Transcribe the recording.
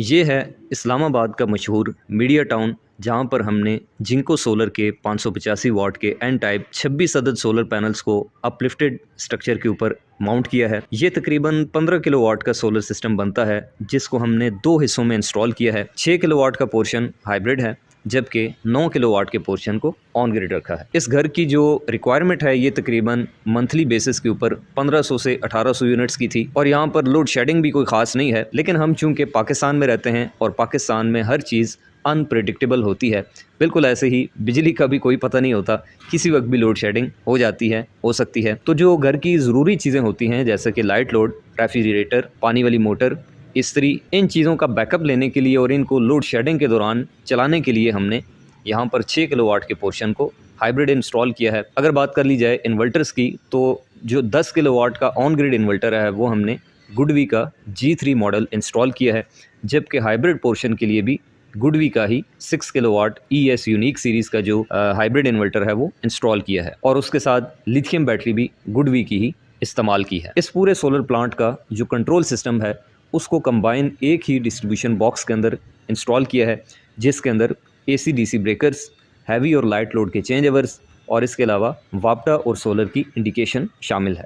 ये है इस्लामाबाद का मशहूर मीडिया टाउन, जहाँ पर हमने जिंको सोलर के 585 वाट के एन टाइप 26 अदद सोलर पैनल्स को अपलिफ्टेड स्ट्रक्चर के ऊपर माउंट किया है। ये तकरीबन 15 किलोवाट का सोलर सिस्टम बनता है, जिसको हमने 2 हिस्सों में इंस्टॉल किया है। 6 किलोवाट का पोर्शन हाइब्रिड है, जबकि 9 किलोवाट के पोर्शन को ऑन ग्रिड रखा है। इस घर की जो रिक्वायरमेंट है, ये तकरीबन मंथली बेसिस के ऊपर 1500 से 1800 यूनिट्स की थी। और यहाँ पर लोड शेडिंग भी कोई ख़ास नहीं है, लेकिन हम चूंकि पाकिस्तान में रहते हैं और पाकिस्तान में हर चीज़ अनप्रेडिक्टेबल होती है, बिल्कुल ऐसे ही बिजली का भी कोई पता नहीं होता, किसी वक्त भी लोड शेडिंग हो जाती है, हो सकती है। तो जो घर की ज़रूरी चीज़ें होती हैं, जैसे कि लाइट लोड, रेफ्रिजरेटर, पानी वाली मोटर, इस्त्री, इन चीज़ों का बैकअप लेने के लिए और इनको लोड शेडिंग के दौरान चलाने के लिए हमने यहाँ पर 6 किलोवाट के पोर्शन को हाइब्रिड इंस्टॉल किया है। अगर बात कर ली जाए इन्वर्टर्स की, तो जो 10 किलोवाट का ऑन ग्रिड इन्वर्टर है, वो हमने गुडवी का G3 मॉडल इंस्टॉल किया है, जबकि हाइब्रिड पोर्शन के लिए भी गुडवी का ही 6 किलोवाट ES यूनिक सीरीज़ का जो हाइब्रिड इन्वर्टर है वो इंस्टॉल किया है, और उसके साथ लिथियम बैटरी भी गुडवी की ही इस्तेमाल की है। इस पूरे सोलर प्लांट का जो कंट्रोल सिस्टम है, उसको कंबाइन एक ही डिस्ट्रीब्यूशन बॉक्स के अंदर इंस्टॉल किया है, जिसके अंदर AC DC ब्रेकर्स, हैवी और लाइट लोड के चेंज ओवर्स और इसके अलावा वाप्टा और सोलर की इंडिकेशन शामिल है।